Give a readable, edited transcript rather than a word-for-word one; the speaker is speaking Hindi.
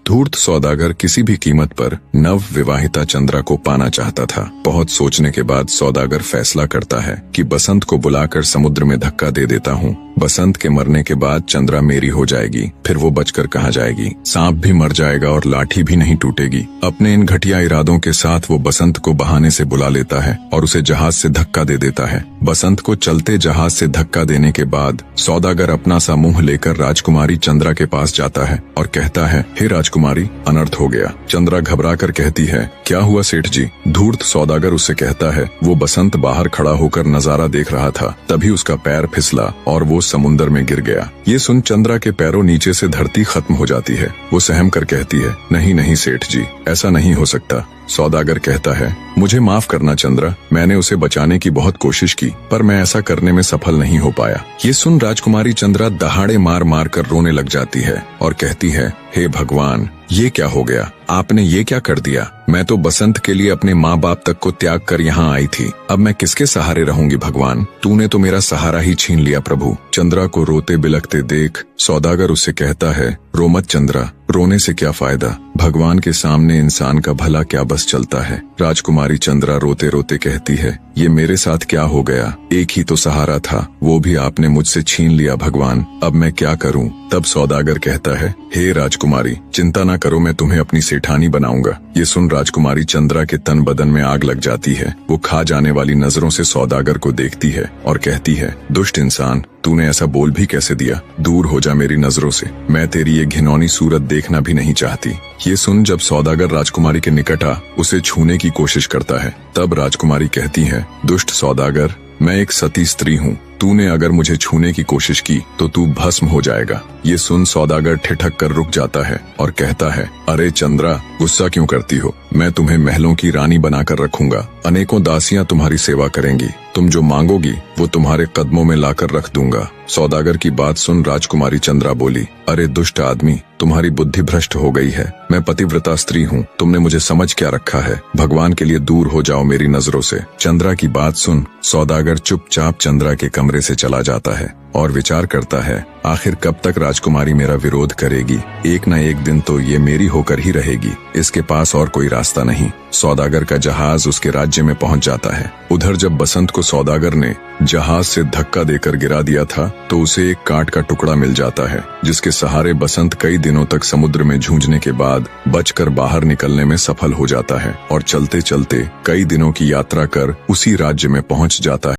धूर्त सौदागर किसी भी कीमत पर नव विवाहिता चंद्रा को पाना चाहता था। बहुत सोचने के बाद सौदागर फैसला करता है कि बसंत को बुलाकर समुद्र में धक्का दे देता हूँ। बसंत के मरने के बाद चंद्रा मेरी हो जाएगी, फिर वो बचकर कहाँ जाएगी। सांप भी मर जाएगा और लाठी भी नहीं टूटेगी। अपने इन घटिया इरादों के साथ वो बसंत को बहाने से बुला लेता है और उसे जहाज से धक्का दे देता है। बसंत को चलते जहाज से धक्का देने के बाद सौदागर अपना सा मुंह लेकर राजकुमारी चंद्रा के पास जाता है और कहता है, हे राजकुमारी, अनर्थ हो गया। चंद्रा घबरा कर कहती है, क्या हुआ सेठ जी? धूर्त सौदागर उससे कहता है, वो बसंत बाहर खड़ा होकर नजारा देख रहा था, तभी उसका पैर फिसला और वो समुंदर में गिर गया। ये सुन चंद्रा के पैरों नीचे से धरती खत्म हो जाती है। वो सहम कर कहती है, नहीं नहीं सेठ जी, ऐसा नहीं हो सकता। सौदागर कहता है, मुझे माफ करना चंद्रा, मैंने उसे बचाने की बहुत कोशिश की, पर मैं ऐसा करने में सफल नहीं हो पाया। ये सुन राजकुमारी चंद्रा दहाड़े मार मार कर रोने लग जाती है और कहती है, हे भगवान, ये क्या हो गया? आपने ये क्या कर दिया? मैं तो बसंत के लिए अपने माँ बाप तक को त्याग कर यहाँ आई थी, अब मैं किसके सहारे रहूंगी भगवान? तूने तो मेरा सहारा ही छीन लिया प्रभु। चंद्रा को रोते बिलखते देख सौदागर उससे कहता है, रो मत चंद्रा, रोने से क्या फायदा? भगवान के सामने इंसान का भला क्या बस चलता है। राजकुमारी चंद्रा रोते रोते कहती है, ये मेरे साथ क्या हो गया? एक ही तो सहारा था, वो भी आपने मुझसे छीन लिया भगवान, अब मैं क्या करूं? तब सौदागर कहता है, हे राजकुमारी, चिंता ना करो, मैं तुम्हें अपनी सेठानी बनाऊंगा। ये सुन राजकुमारी चंद्रा के तन बदन में आग लग जाती है। वो खा जाने वाली नजरों से सौदागर को देखती है और कहती है, दुष्ट इंसान, तूने ऐसा बोल भी कैसे दिया? दूर हो जा मेरी नजरों से, मैं तेरी ये घिनौनी सूरत देखना भी नहीं चाहती। ये सुन जब सौदागर राजकुमारी के निकट आ उसे छूने की कोशिश करता है, तब राजकुमारी कहती है, दुष्ट सौदागर, मैं एक सती स्त्री हूँ, तूने अगर मुझे छूने की कोशिश की तो तू भस्म हो जाएगा। ये सुन सौदागर ठिठक कर रुक जाता है और कहता है, अरे चंद्रा, गुस्सा क्यों करती हो? मैं तुम्हें महलों की रानी बनाकर रखूंगा, अनेकों दासियां तुम्हारी सेवा करेंगी, तुम जो मांगोगी वो तुम्हारे कदमों में लाकर रख दूंगा। सौदागर की बात सुन राजकुमारी चंद्रा बोली, अरे दुष्ट आदमी, तुम्हारी बुद्धि भ्रष्ट हो गई है। मैं पतिव्रता स्त्री हूँ, तुमने मुझे समझ क्या रखा है? भगवान के लिए दूर हो जाओ मेरी नजरों से। चंद्रा की बात सुन सौदागर चुपचाप चंद्रा के कमरे से चला जाता है और विचार करता है, आखिर कब तक राजकुमारी मेरा विरोध करेगी? एक न एक दिन तो ये मेरी होकर ही रहेगी, इसके पास और कोई रास्ता नहीं। सौदागर का जहाज उसके राज्य में पहुंच जाता है। उधर जब बसंत को सौदागर ने जहाज से धक्का देकर गिरा दिया था तो उसे एक काठ का टुकड़ा मिल जाता है, जिसके सहारे बसंत कई दिनों तक समुद्र में जूझने के बाद बचकर बाहर निकलने में सफल हो जाता है और चलते चलते कई दिनों की यात्रा कर उसी राज्य में पहुंच जाता है।